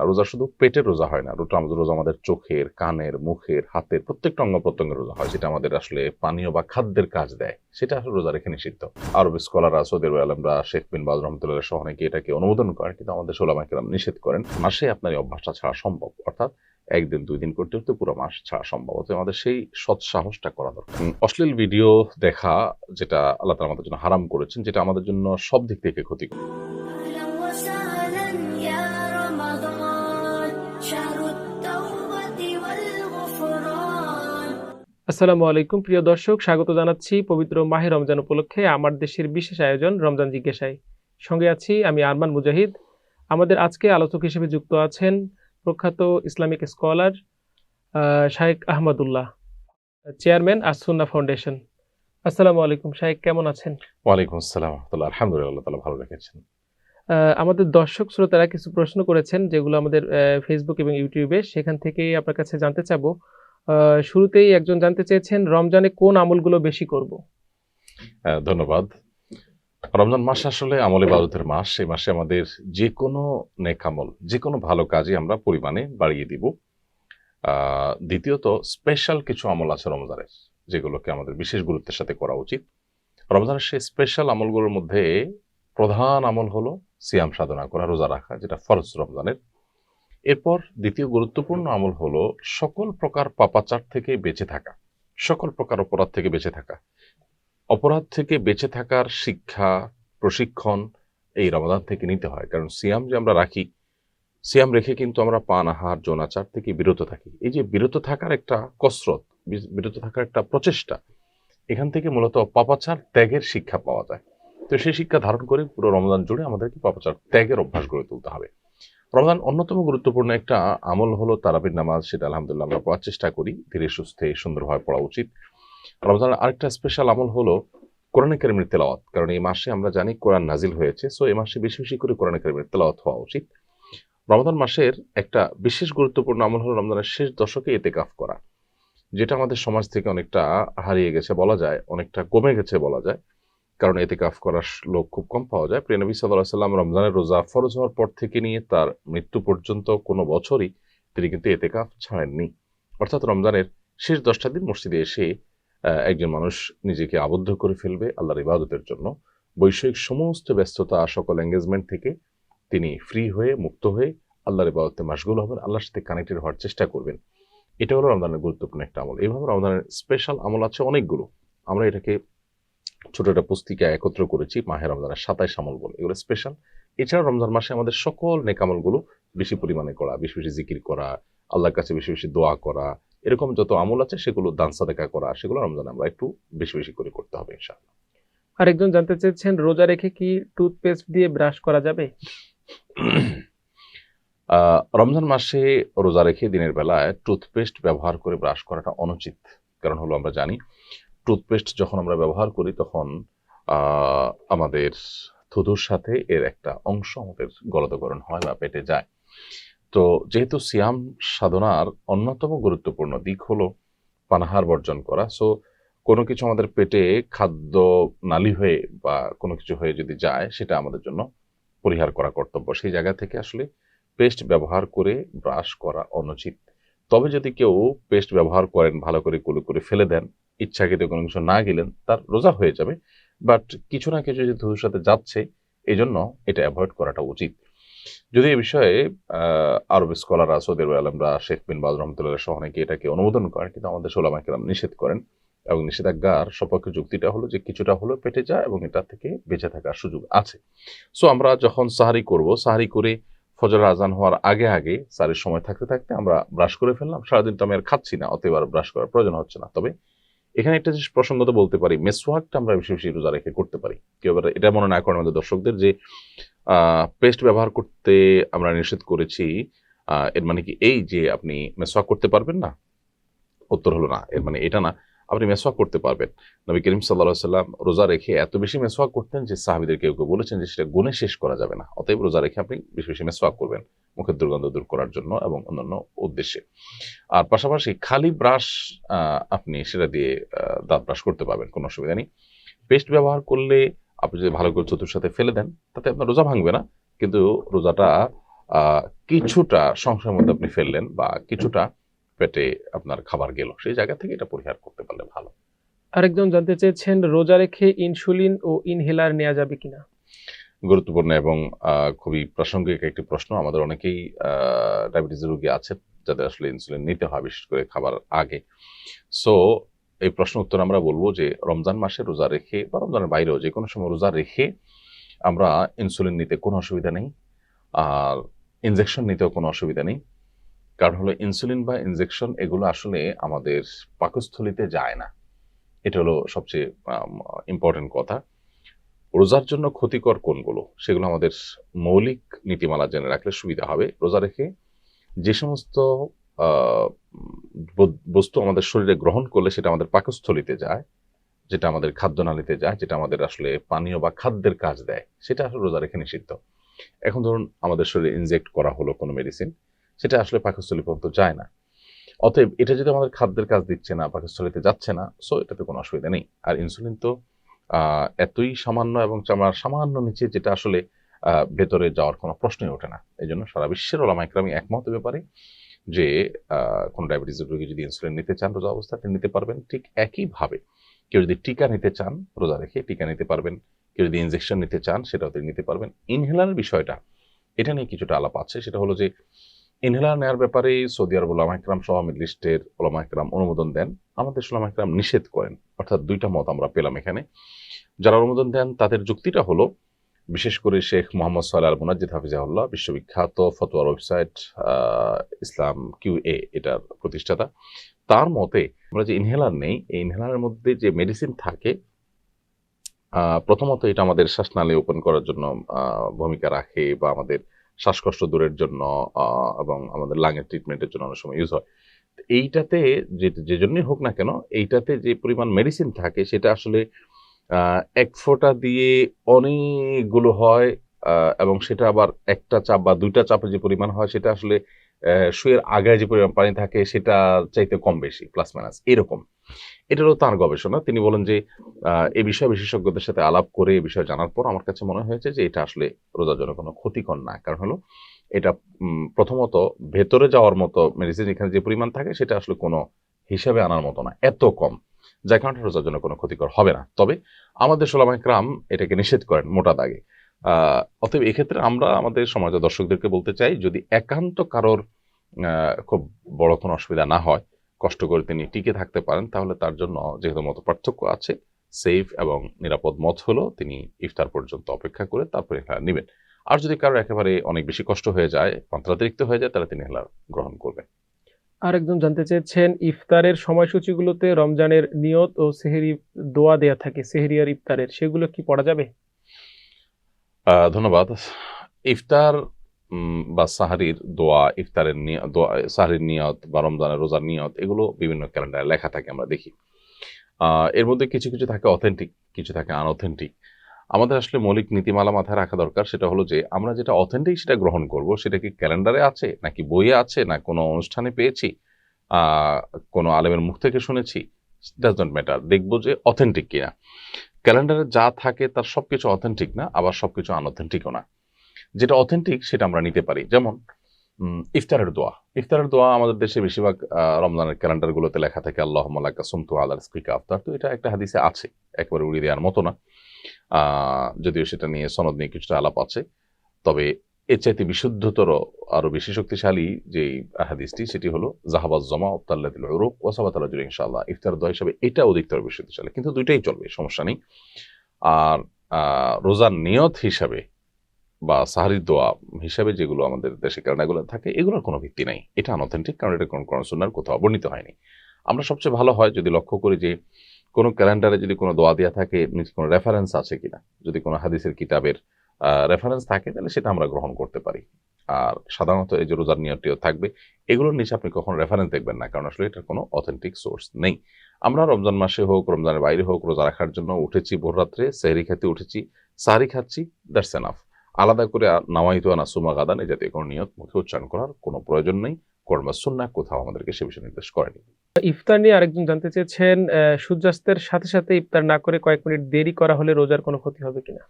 রোজা শুধু পেটের রোজা হয় না, রোজা আমাদের চোখের, কানের, মুখের, হাতের প্রত্যেকটা অঙ্গ প্রত্যঙ্গের রোজা হয়, যেটা আমাদের আসলে পানীয় বা খাদ্যের কাজ দেয়, সেটা আসলে রোজা রেখে নিষিদ্ধ। আরব স্কলাররা, সৌদি আলমরা, শেখ বিন বাজ রহমতুল্লাহ সহ অনেকে এটাকে অনুমোদন করেন, কিন্তু আমাদের উলামা কেরাম নিষেধ করেন। মাসে আপনার এই অভ্যাসটা ছাড়া সম্ভব, অর্থাৎ একদিন 2 দিন করতে করতে পুরো মাস ছাড়া সম্ভব। অতএব আমাদের সেই সৎ সাহসটা করা দরকার। অশ্লীল ভিডিও দেখা, যেটা আল্লাহ তাআলা আমাদের জন্য হারাম করেছেন, যেটা আমাদের জন্য সব দিক থেকে ক্ষতিকর। আসসালামু আলাইকুম প্রিয় দর্শক, স্বাগত জানাচ্ছি পবিত্র মাহে রমজান উপলক্ষে আমার দেশের বিশেষ আয়োজন রমজান জিজ্ঞাসায়। সঙ্গে আছি আমি আরমান মুজাহিদ। আমাদের আজকে আলোচক হিসেবে যুক্ত আছেন প্রখ্যাত ইসলামিক স্কলার শাইখ আহমদুল্লাহ, চেয়ারম্যান আস-সুন্নাহ ফাউন্ডেশন। আসসালামু আলাইকুম শাইখ, কেমন আছেন? ওয়ালাইকুম আসসালাম ওয়া রাহমাতুল্লাহ। আলহামদুলিল্লাহ, আল্লাহ তাআলা ভালো রেখেছেন। আমাদের দর্শক শ্রোতারা কিছু প্রশ্ন করেছেন, যেগুলো আমাদের ফেসবুক এবং ইউটিউবে, সেখান থেকেই আপনার কাছে জানতে চাবো। শুরুতেই একজন জানতে চেয়েছেন, রমজানে কোন আমলগুলো বেশি করব? ধন্যবাদ। রমজান মাস আসলে আমল ইবাদতের মাস। এই মাসে আমাদের যে কোনো নেক আমল, যে কোনো ভালো কাজই আমরা পরিমাণে বাড়িয়ে দিব। দ্বিতীয়ত, স্পেশাল কিছু আমল আছে রমজানের, যেগুলোকে আমাদের বিশেষ গুরুত্বের সাথে করা উচিত। রমজানের সেই স্পেশাল আমলগুলোর মধ্যে প্রধান আমল হলো সিয়াম সাধনা করা, রোজা রাখা, যেটা ফরজ রমজানের। এরপর দ্বিতীয় গুরুত্বপূর্ণ আমল হলো সকল প্রকার পাপাচার থেকে বেঁচে থাকা, সকল প্রকার অপরাধ থেকে বেঁচে থাকা। অপরাধ থেকে বেঁচে থাকার শিক্ষা, প্রশিক্ষণ এই রমাদান থেকে নিতে হয়। কারণ সিয়াম যে আমরা রাখি, সিয়াম রেখে কিন্তু আমরা পান, আহার, যৌনাচার থেকে বিরত থাকি। এই যে বিরত থাকার একটা কসরত, বিরত থাকার একটা প্রচেষ্টা, এখান থেকে মূলত পাপাচার ত্যাগের শিক্ষা পাওয়া যায়। তো সেই শিক্ষা ধারণ করে পুরো রমজান জুড়ে আমাদেরকে পাপাচার ত্যাগের অভ্যাস গড়ে তুলতে হবে। রমজান অন্যতম গুরুত্বপূর্ণ একটা আমল হলো তারাবির নামাজ। সেটা আলহামদুলিল্লাহ আমরা পড়ার চেষ্টা করি, ধীরে সুস্থে সুন্দরভাবে পড়া উচিত। রমজানের আরেকটা স্পেশাল আমল হলো কোরআনে কারিমের তেলাওয়াত। কারণ এই মাসে আমরা জানি কোরআন নাজিল হয়েছে, সো এই মাসে বেশি বেশি করে কোরআনে কারিমের তেলাওয়াত হওয়া উচিত। রমজান মাসের একটা বিশেষ গুরুত্বপূর্ণ আমল হলো রমজানের শেষ দশকে ইতিকাফ করা, যেটা আমাদের সমাজ থেকে অনেকটা হারিয়ে গেছে বলা যায়, অনেকটা কমে গেছে বলা যায়। কারণ ইতিকাফ করার লোক খুব কম পাওয়া যায়। প্রিয় নবী সাল্লাল্লাহু আলাইহি ওয়াসাল্লাম রমজানের রোজা ফরজ হওয়ার পর থেকে নিয়ে তার মৃত্যু পর্যন্ত কোনো বছরই তিনি কিন্তু ইতিকাফ ছাড়েননি। অর্থাৎ রমজানের শেষ 10টা দিন মসজিদে এসে একজন মানুষ নিজেকে আবদ্ধ করে ফেলবে আল্লাহর ইবাদতের জন্য। বৈষয়িক সমস্ত ব্যস্ততা, সকল এঙ্গেজমেন্ট থেকে তিনি ফ্রি হয়ে, মুক্ত হয়ে আল্লাহর ইবাদতে মাশগুল হবেন, আল্লাহর সাথে কানেক্টেড হওয়ার চেষ্টা করবেন। এটা হলো রমজানের গুরুত্বপূর্ণ একটা আমল। এইভাবে রমজানের স্পেশাল আমল আছে অনেকগুলো। আমরা এটাকে ছোট একটা পুস্তিকা একত্র করেছি, মাহে রমজানের 27 আমল বলে, এগুলো স্পেশাল। এছাড়া রমজান মাসে আমাদের সকল নেক আমলগুলো বেশি পরিমাণে করা, বেশি বেশি জিকির করা, আল্লাহর কাছে বেশি বেশি দোয়া করা, এরকম যত আমল আছে সেগুলো দান সাদেকা করা, সেগুলো রমজানে আমরা একটু বেশি বেশি করে করতে হবে ইনশাআল্লাহ। আরেকজন জানতে চেয়েছেন, রোজা রেখে কি টুথপেস্ট দিয়ে ব্রাশ করা যাবে? রমজান মাসে রোজা রেখে দিনের বেলায় টুথপেস্ট ব্যবহার করে ব্রাশ করাটা অনুচিত। কারণ হলো আমরা জানি টুথপেস্ট যখন আমরা ব্যবহার করি তখন আমাদের থুতুর সাথে এর একটা অংশ আমাদের গলতকরণ হয় বা পেটে যায়। তো যেহেতু সিয়াম সাধনার অন্যতম গুরুত্বপূর্ণ দিক হলো পানাহার বর্জন করা, সো কোনো কিছু আমাদের পেটে খাদ্য নালী হয়ে বা কোনো কিছু হয়ে যদি যায়, সেটা আমাদের জন্য পরিহার করা কর্তব্য। সেই জায়গা থেকে আসলে পেস্ট ব্যবহার করে ব্রাশ করা অনুচিত। তবে যদি কেউ পেস্ট ব্যবহার করেন, ভালো করে কুলু করে ফেলে দেন, ইচ্ছাকৃত কোনো কিছু না গেলেন, তার রোজা হয়ে যাবে। বাট কিছু না কিছু যদি ধুলোর সাথে যাচ্ছে, এই জন্য এটা অ্যাভয়েড করাটা উচিত। যদি এই বিষয়ে আরব স্কলাররা, সৌদি আলমরা, শেখ বিন বাজ রহমতুল্লাহ সহ অনেকে এটাকে অনুমোদন করেন, কিন্তু আমাদের উলামা কেরাম নিষেধ করেন। এবং নিষেধাজ্ঞার সপক্ষে যুক্তিটা হলো যে কিছুটা হলেও পেটে যায় এবং এটা থেকে বেঁচে থাকার সুযোগ আছে। সো আমরা যখন সাহারি করব, সাহারি করে ফজর আজান হওয়ার আগে আগে সাহারির সময় থাকতে থাকতে আমরা ব্রাশ করে ফেললাম, সারাদিন তো আমি আর খাচ্ছি না, অতএব আর ব্রাশ করার প্রয়োজন হচ্ছে না। তবে এখানে একটা জিনিস প্রসঙ্গত বলতে পারি, মেসওয়াকটা আমরা বেশি বেশি রোজা রেখে করতে পারি। কেউ এবার এটা মনে না করেন আমাদের দর্শকদের যে পেস্ট ব্যবহার করতে আমরা নিষেধ করেছি, এর মানে কি এই যে আপনি মেসওয়াক করতে পারবেন না? উত্তর হলো না, এর মানে এটা না, আপনি মেসওয়াক করতে পারবেন। নবী করিম সাল্লাল্লাহু আলাইহি সাল্লাম রোজা রেখে এত বেশি মেসওয়াক করতেন যে সাহাবীদের কেউ কেউ বলেছেন যে সেটা গুণে শেষ করা যাবে না। অতএব রোজা রেখে আপনি বেশি বেশি মেসওয়াক করবেন মুখের দুর্গন্ধ দূর করার জন্য এবং অন্যান্য উদ্দেশ্যে। আর পাশাপাশি খালি ব্রাশ আপনি সেটা দিয়ে দাঁত ব্রাশ করতে পারবেন, কোনো অসুবিধা নেই। পেস্ট ব্যবহার করলে আপনি যদি ভালো করে চতুর সাথে ফেলে দেন, তাতে আপনার রোজা ভাঙবে না, কিন্তু রোজাটা কিছুটা সংশয়ের মধ্যে আপনি ফেললেন বা কিছুটা পেটে আপনার খাবার গেল, সেই জায়গা থেকে এটা পরিহার করতে পারলে ভালো। আরেকজন জানতে চেয়েছেন রোজা রেখে ইনসুলিন ও ইনহেলার নেওয়া যাবে কিনা। গুরুত্বপূর্ণ এবং খুবই প্রাসঙ্গিক একটি প্রশ্ন। আমাদের অনেকেই ডায়াবেটিসের রোগী আছেন যাদের আসলে ইনসুলিন নিতে হয়, বিশেষ করে খাবার আগে। সো এই প্রশ্ন উত্তর আমরা বলবো যে রমজান মাসে রোজা রেখে বা রমজানের বাইরেও যে কোনো সময় রোজা রেখে আমরা ইনসুলিন নিতে কোনো অসুবিধা নেই, আর ইনজেকশন নিতেও কোনো অসুবিধা নেই। কারণ হলো ইনসুলিন বা ইনজেকশন এগুলো আসলে আমাদের পাকস্থলিতে যায় না, এটা হলো সবচেয়ে ইম্পর্টেন্ট কথা। রোজার জন্য ক্ষতিকর কোনগুলো সেগুলো আমাদের মৌলিক নীতিমালা জেনে রাখলে সুবিধা হবে। রোজা রেখে যে সমস্ত বস্তু আমাদের শরীরে গ্রহণ করলে সেটা আমাদের পাকস্থলিতে যায়, যেটা আমাদের খাদ্যনালীতে যায়, যেটা আমাদের আসলে পানীয় বা খাদ্যের কাজ দেয়, সেটা আসলে রোজা রেখে নিষিদ্ধ। এখন ধরুন আমাদের শরীরে ইনজেক্ট করা হলো কোনো মেডিসিন, সেটা আসলে পাকস্থলী পর্যন্ত যায় না। অতএব এটা যদি আমাদের খাদ্যের কাজ দিচ্ছে না, পাকস্থলীতে যাচ্ছে না, সো এটাতে কোনো অসুবিধা নেই। আর ইনসুলিন তো এতই সামান্য এবং চামড়ার সামান্য নিচে, যেটা আসলে ভেতরে যাওয়ার কোনো প্রশ্নই ওঠে না। এই জন্য সারা বিশ্বের ওলামা ইকরাম একমত ব্যাপারে যে কোনো ডায়াবেটিসের রোগী যদি ইনসুলিন নিতে চান রোজা অবস্থাতে নিতে পারবেন। ঠিক একইভাবে কেউ যদি টিকা নিতে চান রোজা রেখে টিকা নিতে পারবেন, কেউ যদি ইনজেকশন নিতে চান সেটাও তিনি নিতে পারবেন। ইনহেলারের বিষয়টা, এটা নিয়ে কিছুটা আলাপ আছে। সেটা হলো যে ইনহেলার নেওয়ার ব্যাপারে সৌদি আরব ওলামা ইকরাম সহ মিডল ইস্টের ওলামা ইকরাম অনুমোদন দেন, আমাদের ওলামা ইকরাম নিষেধ করেন। অর্থাৎ দুইটা মত আমরা পেলাম এখানে। যারা অনুমোদন দেন তাদের যুক্তিটা হলো, বিশেষ করে শেখ মোহাম্মদ সাল্লাহ আল মুনাজ্জিদ হাফিজাহুল্লাহ, বিশ্ববিখ্যাত ফতোয়ার ওয়েবসাইট ইসলাম QA এটার প্রতিষ্ঠাতা, তার মতে আমরা যে ইনহেলার নেই, এই ইনহেলারের মধ্যে যে মেডিসিন থাকে, প্রথমত এটা আমাদের শ্বাসনালী ওপেন করার জন্য ভূমিকা রাখে বা আমাদের শ্বাসকষ্ট দূরের জন্য এবং আমাদের লাঙের ট্রিটমেন্টের জন্য অনেক সময় ইউজ হয়। এইটাতে যে জন্যই হোক না কেন, এইটাতে যে পরিমাণ মেডিসিন থাকে সেটা আসলে এক ফোঁটা দিয়ে অনেকগুলো হয়, এবং সেটা আবার একটা চাপ বা দুইটা চাপে যে পরিমাণ হয় সেটা আসলে শুয়ের আগায় যে পরিমাণ পানি থাকে সেটা চাইতে কম বেশি, প্লাস মাইনাস এরকম। এটারও তার গবেষণা। তিনি বলেন যে এ বিষয়ে বিশেষজ্ঞদের সাথে আলাপ করে এ বিষয়ে জানার পর আমার কাছে মনে হয়েছে যে এটা আসলে রোজার জন্য কোনো ক্ষতিকর না। কারণ হলো এটা প্রথমত ভেতরে যাওয়ার মতো মেডিসিন এখানে যে পরিমাণ থাকে সেটা আসলে কোনো হিসাবে আনার মতো না, এত কম, যার কারণে রোজার জন্য কোনো ক্ষতিকর হবে না। তবে আমাদের ওলামা ইকরাম এটাকে নিষেধ করেন মোটা দাগে। অতএব এক্ষেত্রে আমরা আমাদের সমাজের দর্শকদেরকে বলতে চাই, যদি একান্ত কারোর খুব বড় কোনো অসুবিধা না হয়, কষ্ট করে তিনি টিকে থাকতে পারেন, তাহলে তার জন্য যেহেতু মত পার্থক্য আছে, সেফ এবং নিরাপদ মত হলো তিনি ইফতার পর্যন্ত অপেক্ষা করে তারপরে হেলার নেবেন। আর যদি কারোর একেবারে অনেক বেশি কষ্ট হয়ে যায়, মাত্রাতিরিক্ত হয়ে যায়, তাহলে তিনি হেলার গ্রহণ করবেন। আরেকজন জানতে চেয়েছেন ইফতারের সময়সূচিগুলোতে রমজানের নিয়ত ও সেহরি দোয়া দেয়া থাকে, সেহরি আর ইফতারের, সেগুলো কি পড়া যাবে? ধন্যবাদ। ইফতার বা সাহারির দোয়া, ইফতারের দোয়া, সাহারির নিয়ত বা রমজানের রোজার নিয়ত, এগুলো বিভিন্ন ক্যালেন্ডারে লেখা থাকে, আমরা দেখি। এর মধ্যে কিছু কিছু থাকে অথেন্টিক, কিছু থাকে আনঅথেন্টিক। আমাদের আসলে মৌলিক নীতিমালা মাথায় রাখা দরকার। সেটা হলো যে আমরা যেটা অথেন্টিক সেটা গ্রহণ করব, সেটা কি ক্যালেন্ডারে আছে নাকি বইয়ে আছে না কোনো অনুষ্ঠানে পেয়েছি, কোনো আলেমের মুখ থেকে শুনেছি, ডাজ নট ম্যাটার। দেখবো যে অথেন্টিক কিনা। ক্যালেন্ডারে যা থাকে তার সবকিছু অথেন্টিক না, আবার সবকিছু আনঅথেন্টিকও না। যেটা অথেন্টিক সেটা আমরা নিতে পারি। যেমন ইফতারের দোয়া। ইফতারের দোয়া আমাদের দেশে বেশিরভাগ রমজানের ক্যালেন্ডারগুলোতে লেখা থাকে আল্লাহুম্মা লাকা সুমতু আলা রিজকিকা আফতার। তো এটা একটা হাদিসে আছে, একেবারে উড়িয়ে দেওয়ার মতো না। যদিও সেটা নিয়ে সনদ নিয়ে কিছুটা আলাপ আছে, তবে এর চাইতে বিশুদ্ধতর আরো বেশি শক্তিশালী যে হাদিসটি, সেটি হলো জাহাবাজ জমা তাল্লাতিল উরুক ওয়া সাবাতাল আজরু ইনশাআল্লাহ। ইফতার দোয়া হিসেবে এটা অধিকতর বিশুদ্ধশালী, কিন্তু দুইটাই চলবে, সমস্যা নেই। আর রোজার নিয়ত হিসাবে বা সাহারির দোয়া হিসাবে যেগুলো আমাদের দেশে ক্যালেন্ডারগুলো থাকে, এগুলোর কোনো ভিত্তি নাই, এটা আনঅথেন্টিক, কারণ এটা কোন সুন্নাহর কোথাও বর্ণিত হয়নি। আমরা সবচেয়ে ভালো হয় যদি লক্ষ্য করি যে কোনো ক্যালেন্ডারে যদি কোনো দোয়া দেওয়া থাকে, নিচে কোনো রেফারেন্স আছে কিনা। যদি কোনো হাদিসের কিতাবের রেফারেন্স থাকে তাহলে সেটা আমরা গ্রহণ করতে পারি। আর সাধারণত এই যে রোজার নিয়তটিও থাকবে, এগুলোর নিচে আপনি কখনো রেফারেন্স দেখবেন না, কারণ আসলে এটার কোনো অথেন্টিক সোর্স নেই। আমরা রমজান মাসে হোক রমজানের বাইরে হোক রোজা রাখার জন্য উঠেছি ভোর রাত্রে, সেহরি খেতে উঠেছি, সাহারি খাচ্ছি, দ্যাটস এনাফ। আলাদা করে নাওয়াইতু আন আসুমা গাদান এই জাতীয় কোনো নিয়ত মুখে উচ্চারণ করার কোনো প্রয়োজন নেই। কোরআন বা সুন্নাহ কোথাও আমাদেরকে সে বিষয়ে নির্দেশ করেনি। ইফতার নিয়ে আরেকজন জানতে চেয়েছেন সূর্যাস্তের সাথে সাথে ইফতার না করে কয়েক মিনিট দেরি করা হলে রোজার কোনো ক্ষতি হবে কিনা।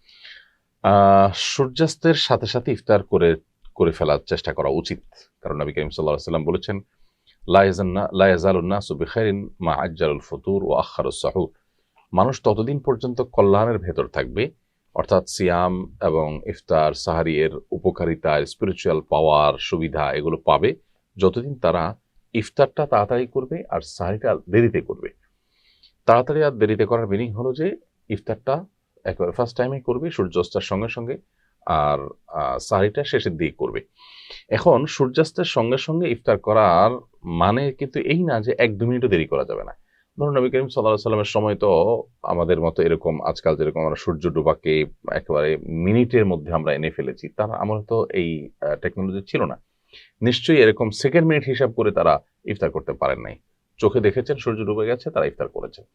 সূর্যাস্তের সাথে সাথে ইফতার করে ফেলার চেষ্টা করা উচিত। কারণ নবী করিম সাল্লাল্লাহু আলাইহি ওয়াসাল্লাম বলেছেন, লা ইয়াজালুন নাসু বিখাইরিন মা আজ্জালুল ফুতুর ওয়া আখারুস সাহুর। মানুষ ততদিন পর্যন্ত কল্যাণের ভেতর থাকবে, অর্থাৎ সিয়াম এবং ইফতার সাহারি এর উপকারিতা, স্পিরিচুয়াল পাওয়ার, সুবিধা এগুলো পাবে যতদিন তারা ইফতারটা তাড়াতাড়ি করবে আর সাহারিটা দেরিতে করবে। তাড়াতাড়ি আর দেরিতে করার মিনিং হলো যে ইফতারটা একেবারে ফার্স্ট টাইমে করবে সূর্যাস্তের সঙ্গে সঙ্গে, আর সাহারিটা শেষের দিকে করবে। এখন সূর্যাস্তের সঙ্গে সঙ্গে ইফতার করার মানে কিন্তু এই না যে 1-2 মিনিটও দেরি করা যাবে না। ধরুন নবী করিম সাল্লাল্লাহু আলাইহি সাল্লামের সময় তো আমাদের মতো এরকম আজকাল যেরকম আমরা সূর্য ডোবাকে একেবারে মিনিটের মধ্যে আমরা এনে ফেলেছি, তার আমার তো এই টেকনোলজি ছিল না। নিশ্চয়ই এরকম সেকেন্ড মিনিট হিসাব করে তারা ইফতার করতে পারেন নাই। চোখে দেখেছেন সূর্য ডুবে গেছে, তারা ইফতার করেছেন।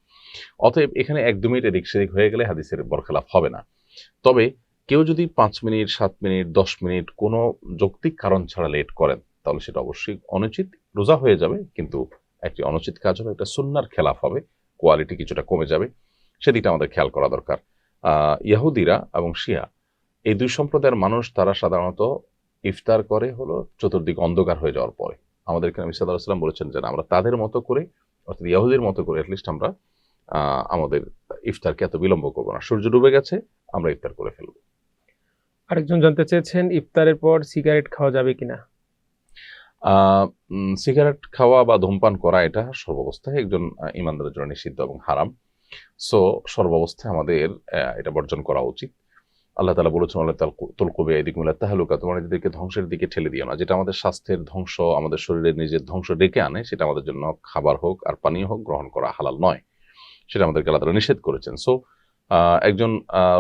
অতএব এখানে 1-2 মিনিট এদিক সেদিক হয়ে গেলে হাদিসের বরখেলাপ হবে না। তবে কেউ যদি 5 মিনিট, 7 মিনিট, 10 মিনিট কোনো যৌক্তিক কারণ ছাড়া লেট করেন, তাহলে সেটা অবশ্যই অনুচিত। রোজা হয়ে যাবে, কিন্তু একটি অনুচিত কাজ হবে, একটা সুন্নাহর খেলাফ হবে, কোয়ালিটি কিছুটা কমে যাবে, সেদিকটা আমাদের খেয়াল করা দরকার। ইহুদিরা এবং শিয়া এই দুই সম্প্রদায়ের মানুষ তারা সাধারণত ইফতার করে হলো চতুর্দিক অন্ধকার হয়ে যাওয়ার পরে। আমাদেরকে নবী সাল্লাল্লাহু আলাইহি ওয়াসাল্লাম বলেছেন যে আমরা তাদের মতো করে, অর্থাৎ ইহুদির মতো করে অ্যাটলিস্ট আমরা আমাদের ইফতারকে এত বিলম্ব করবো না। সূর্য ডুবে গেছে, আমরা ইফতার করে ফেলবো। আরেকজন জানতে চেয়েছেন ইফতারের পর সিগারেট খাওয়া যাবে কিনা। সিগারেট খাওয়া বা ধূমপান করা এটা সর্বাবস্থায় একজন ইমানদারের জন্য নিষিদ্ধ এবং হারাম। সো সর্বাবস্থায় আমাদের এটা বর্জন করা উচিত। আল্লাহ তাআলা বলেছেন, ওয়ালা তুলকু বিআইদিকুম ইলা তাহলুকা, তোমরা নিজেদেরকে ধ্বংসের দিকে ঠেলে দিও না। যেটা আমাদের স্বাস্থ্যের ধ্বংস, আমাদের শরীরের নিজের ধ্বংস ডেকে আনে, সেটা আমাদের জন্য খাবার হোক আর পানীয় হোক গ্রহণ করা হালাল নয়। সেটা আমাদেরকে আল্লাহ তাআলা নিষেধ করেছেন। সো একজন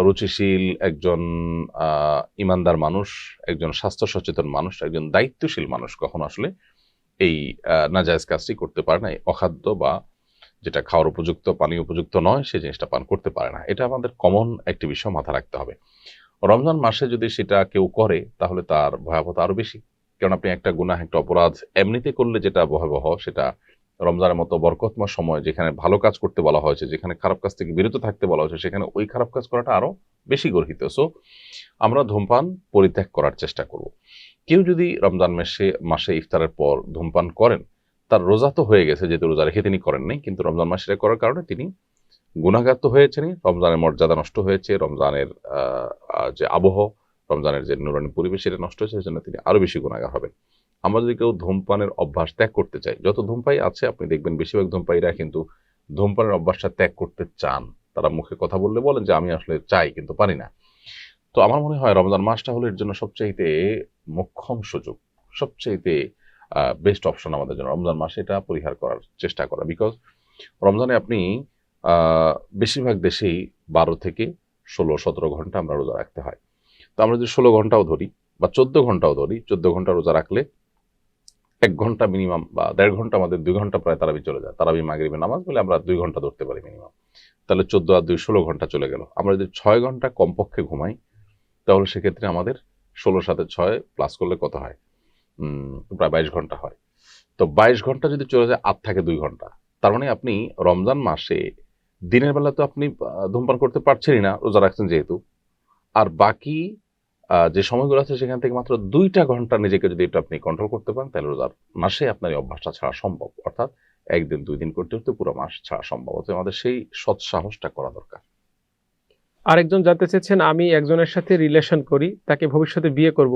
রুচিশীল, একজন ইমানদার মানুষ, একজন স্বাস্থ্য সচেতন মানুষ, একজন দায়িত্বশীল মানুষ কখনো আসলে এই নাজায়েজ কাজটি করতে পারে না। অখাদ্য বা যেটা খাওয়ার উপযুক্ত, পানীয় উপযুক্ত নয়, সেই জিনিসটা পান করতে পারে না। এটা আমাদের কমন একটি বিষয় মাথা রাখতে হবে। রমজান মাসে যদি সেটা কেউ করে তাহলে তার ভয়াবহতা আরো বেশি। কারণ আপনি একটা গুনাহ, একটা অপরাধ এমনিতে করলে যেটা ভয়াবহ, সেটা রমজানের মতো বরকতময় সময়, যেখানে ভালো কাজ করতে বলা হয়েছে, যেখানে খারাপ কাজ থেকে বিরত থাকতে বলা হয়েছে, সেখানে ওই খারাপ কাজ করাটা আরো বেশি গর্হিত। সো আমরা ধূমপান পরিত্যাগ করার চেষ্টা করব। কেউ যদি রমজান মাসে ইফতারের পর ধূমপান করেন, তার রোজা তো হয়ে গেছে, যেহেতু রোজা রেখে তিনি করেন নাই, কিন্তু রমজান মাসে এটা করার কারণে তিনি গুনাহগার তো হয়েছেনই, রমজানের মর্যাদা নষ্ট হয়েছে, রমজানের যে আবহ, রমজানের যে নুরানি পরিবেশ, সেটা নষ্ট হয়েছে, সেজন্য তিনি আরো বেশি গুনাহগার হবেন। আমরা যদি কেউ ধূমপানের অভ্যাস ত্যাগ করতে চাই, যত ধূমপাই আছে আপনি দেখবেন বেশিরভাগ ধূমপায়ীরা কিন্তু ধূমপানের অভ্যাসটা ত্যাগ করতে চান। তারা মুখে কথা বললে বলেন যে আমি আসলে চাই কিন্তু পারি না। তো আমার মনে হয় রমজান মাসটা হলো এর জন্য সবচাইতে মোক্ষম সুযোগ, সবচাইতে বেস্ট অপশন আমাদের জন্য রমজান মাসে এটা পরিহার করার চেষ্টা করা। বিকজ রমজানে আপনি বেশিরভাগ দেশেই 12 থেকে 16-17 ঘন্টা আমরা রোজা রাখতে হয়। তো আমরা যদি 16 ঘন্টাও ধরি বা 14 ঘন্টাও ধরি, 14 ঘন্টা রোজা রাখলে 1 ঘন্টা মিনিমাম বা 1.5 ঘন্টা, আমাদের 2 ঘন্টা প্রায় তারাবি চলে যায়। তারাবি মাগরিবের নামাজ বলে আমরা 2 ঘন্টা ধরতে পারি মিনিমাম। তাহলে 14 আর 2 16 ঘন্টা চলে গেল। আমরা যদি 6 ঘন্টা কমপক্ষে ঘুমাই, তাহলে সেক্ষেত্রে আমাদের 16 সাথে 6 প্লাস করলে কত হয়? প্রায় 22 ঘন্টা হয়। তো 22 ঘন্টা যদি চলে যায়, আর থাকে 2 ঘন্টা। তার মানে আপনি রমজান মাসে দিনের বেলা তো আপনি ধূমপান করতে পারছেনই না, রোজা রাখছেন যেহেতু, আর বাকি যে সময়গুলো আছে সেখান থেকে মাত্র 2টা ঘন্টা নিজেকে যদি এটা আপনি কন্ট্রোল করতে পারেন, তাহলে রোজার মাসে আপনার এই অভ্যাসটা ছাড়া সম্ভব। অর্থাৎ 1 দিন 2 দিন করতে করতে পুরো মাস ছাড়া সম্ভব। অতএব আমাদের সেই সৎ সাহসটা করা দরকার। আরেকজন জানতে চেয়েছেন, আমি একজনের সাথে রিলেশন করি, তাকে ভবিষ্যতে বিয়ে করব,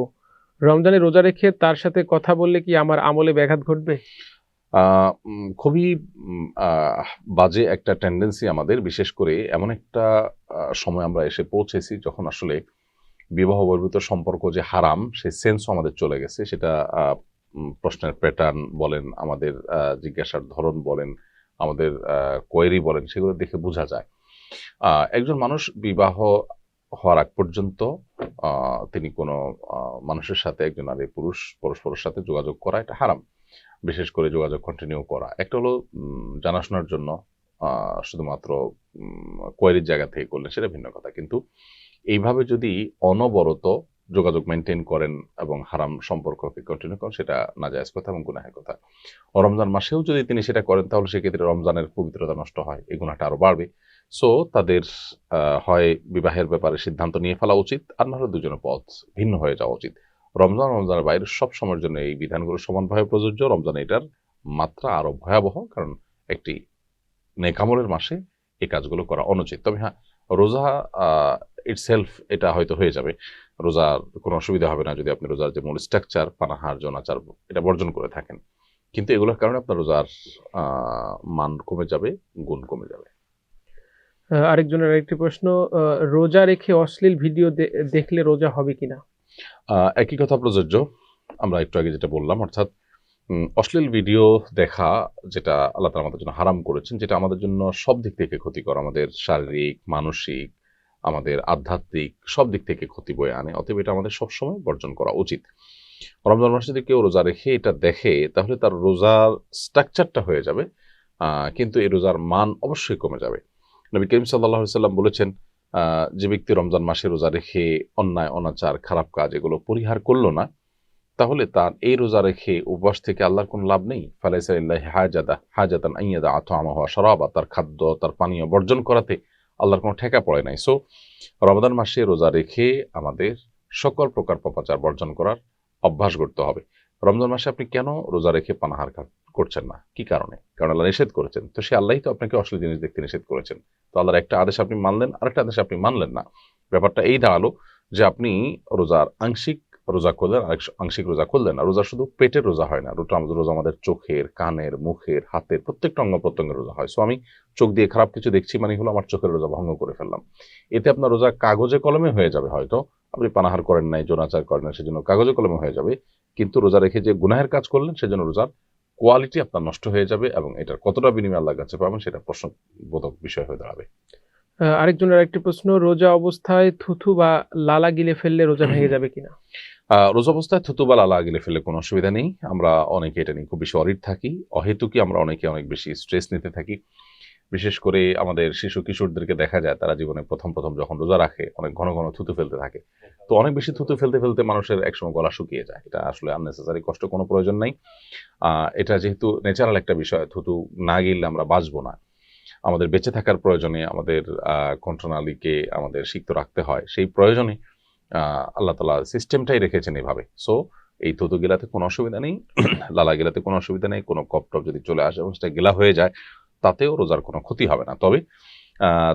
রমজানে রোজা রেখে তার সাথে কথা বললে কি আমার আমলে ব্যাঘাত ঘটবে? খুবই বাজে একটা টেন্ডেন্সি আমাদের, বিশেষ করে এমন একটা সময় আমরা এসে পৌঁছেছি যখন আসলে বিবাহ বহির্ভূত সম্পর্ক যে হারাম, সেই সেন্সও আমাদের চলে গেছে। সেটা প্রশ্নের প্যাটার্ন বলেন, আমাদের জিজ্ঞাসার ধরন বলেন, আমাদের কোয়েরি বলেন, সেগুলো দেখে বোঝা যায়। একজন মানুষ বিবাহ হওয়ার আগ পর্যন্ত তিনি কোনো মানুষের সাথে, একজন নারী পুরুষ পরস্পরের সাথে যোগাযোগ করা এটা হারাম। বিশেষ করে যোগাযোগ কন্টিনিউ করা, একটা হলো জানাশোনার জন্য শুধুমাত্র কোয়েরির জায়গা থেকে করলেন, সেটা ভিন্ন কথা। কিন্তু এইভাবে যদি অনবরত যোগাযোগ মেনটেন করেন এবং হারাম সম্পর্ককে কন্টিনিউ করেন, সেটা নাজায়েজ কথা এবং গুনাহের কথা। রমজান মাসেও যদি তিনি সেটা করেন, তাহলে সেক্ষেত্রে রমজানের পবিত্রতা নষ্ট হয়, এই গুনাহটা আরো বাড়বে। সো তাদের হয় বিবাহের ব্যাপারে সিদ্ধান্ত নিয়ে ফেলা উচিত, আর নাহলে দুজনের পথ ভিন্ন হয়ে যাওয়া উচিত। রমজানের বাইরে সব সময়ের জন্য এই বিধানগুলো সমানভাবে প্রযোজ্য। রমজানে এটার মাত্রা আরো ভয়াবহ, কারণ একটি নেকামলের মাসে এই কাজগুলো করা অনুচিত। তবে হ্যাঁ, রোজা ইটসেলফ এটা হয়তো হয়ে যাবে, রোজার কোনো অসুবিধা হবে না যদি আপনি রোজার যে মূল স্ট্রাকচার, পানাহার, জনাচার, এটা বর্জন করে থাকেন। কিন্তু এগুলোর কারণে আপনার রোজার মান কমে যাবে, গুণ কমে যাবে। আরেকজনের আরেকটি প্রশ্ন, রোজা রেখে অশ্লীল ভিডিও দেখলে রোজা হবে কিনা? একই কথা প্রযোজ্য, আমরা একটু আগে যেটা বললাম, অর্থাৎ অশ্লীল ভিডিও দেখা, যেটা আল্লাহ তাআলা আমাদের জন্য হারাম করেছেন, যেটা আমাদের জন্য সব দিক থেকে ক্ষতিকর, আমাদের শারীরিক, মানসিক, আমাদের আধ্যাত্মিক সব দিক থেকে ক্ষতি বয়ে আনে। অতএব এটা আমাদের সবসময় বর্জন করা উচিত। রমজান মাসে যদি কেউ রোজা রেখে এটা দেখে, তাহলে তার রোজার স্ট্রাকচারটা হয়ে যাবে, কিন্তু এই রোজার মান অবশ্যই কমে যাবে। নবী করিম সাল্লাল্লাহু আলাইহি সাল্লাম বলেছেন, যে ব্যক্তি রমজান মাসে রোজা রেখে অন্যায়, অনাচার, খারাপ কাজ এগুলো পরিহার করলো না, তাহলে তার এই রোজা রেখে উপবাস থেকে আল্লাহর কোনো লাভ নেই। ফালাইসা লিল্লাহি হাজাতান আইয়াদা আতআমাহু ওয়া শারাবা, তার খাদ্য, তার পানীয় বর্জন করাতে আল্লাহর কোনো ঠেকা পড়ে নাই। সো রমাদান মাসে রোজা রেখে আমাদের সকল প্রকার পাপাচার বর্জন করার অভ্যাস করতে হবে। রমজান মাসে আপনি কেন রোজা রেখে পানাহার করছেন না? কি কারণে? কারণ আল্লাহ নিষেধ করেছেন। তো সে আল্লাহই তো আপনাকে অশ্লীল জিনিস দেখতে নিষেধ করেছেন। তো আল্লাহর একটা আদেশ আপনি মানলেন, আরেকটা আদেশ আপনি মানলেন না। ব্যাপারটা এই দাঁড়ালো যে আপনি রোজার আংশিক রোজা করলেন, আংশিক রোজা করলেন না। রোজা শুধু পেটের রোজা হয় না, রোজা আমাদের চোখের, কানের, মুখের, হাতের প্রত্যেকটা অঙ্গ প্রত্যঙ্গের রোজা হয়। সো আমি চোখ দিয়ে খারাপ কিছু দেখছি মানে হলো আমার চোখের রোজা ভঙ্গ করে ফেললাম। এতে আপনার রোজা কাগজে কলমে হয়ে যাবে, হয়তো আপনি পানাহার করেন নাই, জোনাচার করেন না, সেজন্য কাগজে কলমে হয়ে যাবে, কিন্তু রোজা রেখে যে গুনাহের কাজ করলেন সেজন্য রোজার কোয়ালিটি আপনার নষ্ট হয়ে যাবে, এবং এটার কতটা বিনিময় আল্লাহর কাছে পাবেন সেটা প্রশ্নবোধক বিষয় হয়ে দাঁড়াবে। আরেকজনের আরেকটি প্রশ্ন, রোজা অবস্থায় থুথু বা লালা গিলে ফেললে রোজা ভেঙে যাবে কিনা? রোজা অবস্থায় থুতু বা লালা গিলে ফেলে কোনো অসুবিধা নেই। আমরা অনেকে এটা নিয়ে খুব বেশি অরিড থাকি, অহেতুকি আমরা অনেকে অনেক বেশি স্ট্রেস নিতে থাকি। বিশেষ করে আমাদের শিশু কিশোরদেরকে দেখা যায় তারা জীবনে প্রথম প্রথম যখন রোজা রাখে অনেক ঘন ঘন থুতু ফেলতে থাকে। তো অনেক বেশি থুতু ফেলতে ফেলতে মানুষের একসময় গলা শুকিয়ে যায়। এটা আসলে আননেসেসারি, কষ্ট কোনো প্রয়োজন নাই। এটা যেহেতু ন্যাচারাল একটা বিষয়, থুতু না গিললে আমরা বাঁচবো না। আমাদের বেঁচে থাকার প্রয়োজনে আমাদের কণ্ঠনালীকে আমাদের সিক্ত রাখতে হয়, সেই প্রয়োজনে আল্লাহ তাআলা সিস্টেমটাই রেখেছেন এভাবে। সো এই থুতু গেলাতে কোনো অসুবিধা নেই, লালা গেলাতে কোনো অসুবিধা নেই। কোনো কফ টফ যদি চলে আসে এবং সেটা গেলা হয়ে যায়, তাতেও রোজার কোনো ক্ষতি হবে না। তবে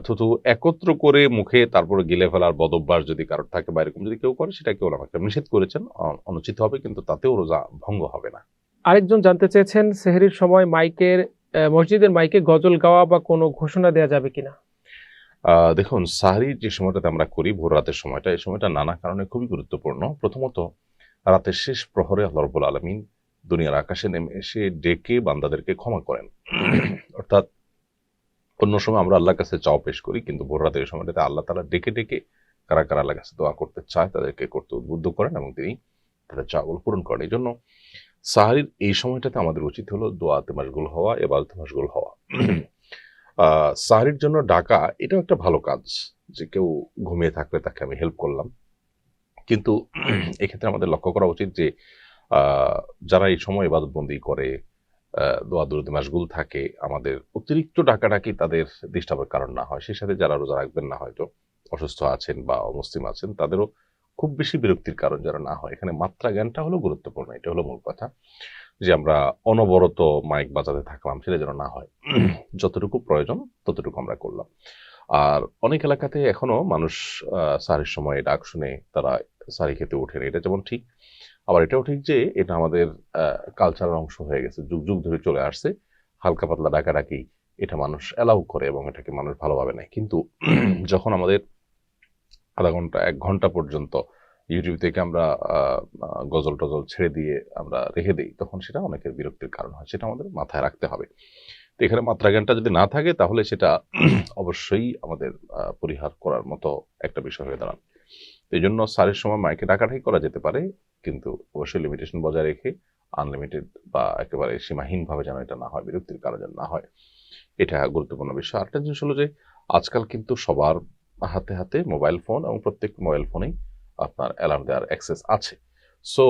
থুতু একত্র করে মুখে তারপরে গিলে ফেলার বদভ্যাস যদি কারোর থাকে বা এরকম যদি কেউ করে, সেটাকে ওলামা কেরাম নিষেধ করেছেন, অনুচিত হবে, কিন্তু তাতেও রোজা ভঙ্গ হবে না। আরেকজন জানতে চেয়েছেন, সেহরির সময় মসজিদের মাইকে গজল গাওয়া বা কোনো ঘোষণা দেওয়া যাবে কিনা? দেখুন, সাহরি যে সময়টাতে আমরা করি, ভোর রাতের সময়টা, এই সময়টা নানা কারণে খুবই গুরুত্বপূর্ণ। প্রথমত, রাতের শেষ প্রহরে আল্লাহ রাব্বুল আলামিন দুনিয়ার আকাশে নেমে এসে ডেকে বান্দাদেরকে ক্ষমা করেন। অর্থাৎ অন্য সময় আমরা আল্লাহর কাছে চাও পেশ করি, কিন্তু ভোর রাতের এই সময়টাতে আল্লাহ তাআলা ডেকে ডেকে কারা কারা আল্লাহর কাছে দোয়া করতে চায় তাদেরকে করতে উদ্বুদ্ধ করেন, এবং তিনি তাদের চাওয়াগুলো পূরণ করেন। এই জন্য সাহরির এই সময়টাতে আমাদের উচিত হলো দোয়াতে মাশগুল হওয়া, ইবাদতে মাশগুল হওয়া। সাহরির জন্য ডাকা এটাও একটা ভালো কাজ, যে কেউ ঘুমিয়ে থাকলে তাকে আমি হেল্প করলাম। কিন্তু এক্ষেত্রে আমাদের লক্ষ্য করা উচিত যে যারা এই সময় ইবাদতবন্দি করে, দোয়া দুরুদে মাশগুল থাকে, আমাদের অতিরিক্ত ডাকাডাকি তাদের ডিস্টার্বের কারণ না হয়। সেই সাথে যারা রোজা রাখবেন না, হয়তো অসুস্থ আছেন বা অমুসলিম আছেন, তাদেরও খুব বেশি বিরক্তির কারণ যেন না হয়। এখানে মাত্রা জ্ঞানটা হলো গুরুত্বপূর্ণ, এটা হলো মূল কথা। যে আমরা অনবরত মাইক বাজাতে থাকলাম, সেটা যেন না হয়। যতটুকু প্রয়োজন ততটুকু আমরা করলাম। আর অনেক এলাকাতে এখনো মানুষ সাহরির সময় ডাক শুনে তারা সাহরি খেতে ওঠেন, এটা যেমন ঠিক, আবার এটাও ঠিক যে এটা আমাদের কালচারের অংশ হয়ে গেছে, যুগ যুগ ধরে চলে আসছে। হালকা পাতলা ডাকাডাকি এটা মানুষ অ্যালাউ করে এবং এটাকে মানুষ ভালোভাবে নেয়। কিন্তু যখন আমাদের আধা ঘন্টা 1 ঘন্টা পর্যন্ত ইউটিউব থেকে আমরা গজল টজল ছেড়ে দিয়ে আমরা রেখে দিই, তখন সেটা অনেকের বিরক্তির কারণ হয়। সেটা আমাদের মাথায় রাখতে হবে। তো এখানে মাত্রা জ্ঞানটা যদি না থাকে, তাহলে সেটা অবশ্যই আমাদের পরিহার করার মতো একটা বিষয় হয়ে দাঁড়ান। এই জন্য সারের সময় মাইকে ডাকাডাকি করা যেতে পারে, কিন্তু অবশ্যই লিমিটেশন বজায় রেখে, আনলিমিটেড বা একেবারে সীমাহীনভাবে যেন এটা না হয়, বিরক্তির কারণ যেন না হয়, এটা গুরুত্বপূর্ণ বিষয়। আরেকটা জিনিস হলো যে আজকাল কিন্তু সবার হাতে হাতে মোবাইল ফোন, এবং প্রত্যেক মোবাইল ফোনেই আপনার অ্যালার্ম দেওয়ার অ্যাক্সেস আছে। সো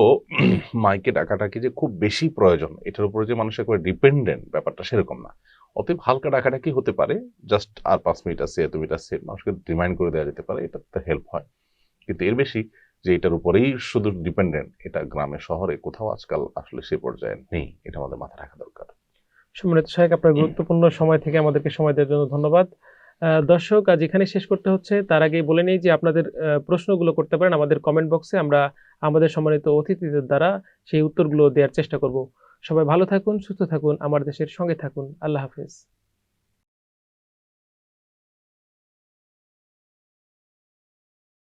মাইকে ডাকাডাকি যে খুব বেশি প্রয়োজন, এটার উপরে যে মানুষ একবারে ডিপেন্ডেন্ট, ব্যাপারটা সেরকম না। অতএব হালকা ডাকাডাকি হতে পারে, জাস্ট আর 5 মিনিট আছে, 2 মিনিট আছে, মানুষকে রিমাইন্ড করে দেওয়া যেতে পারে, এটাতে হেল্প হয়। কিন্তু এর বেশি যে এটার উপরেই শুধু ডিপেন্ডেন্ট, এটা গ্রামে শহরে কোথাও আজকাল আসলে সে পর্যায়ে নেই। এটা আমাদের মাথায় রাখা দরকার। সম্মানিত শাহেখ, আপনার গুরুত্বপূর্ণ সময় থেকে আমাদেরকে সময় দেওয়ার জন্য ধন্যবাদ। দর্শক, আজ এখানে শেষ করতে হচ্ছে। তার আগেই বলে নেই যে আপনাদের প্রশ্নগুলো করতে পারেন আমাদের কমেন্ট বক্সে। আমরা আমাদের সম্মানিত অতিথিদের দ্বারা সেই উত্তরগুলো দেওয়ার চেষ্টা করব। সবাই ভালো থাকুন, সুস্থ থাকুন, আমার দেশের সঙ্গে থাকুন। আল্লাহ হাফেজ।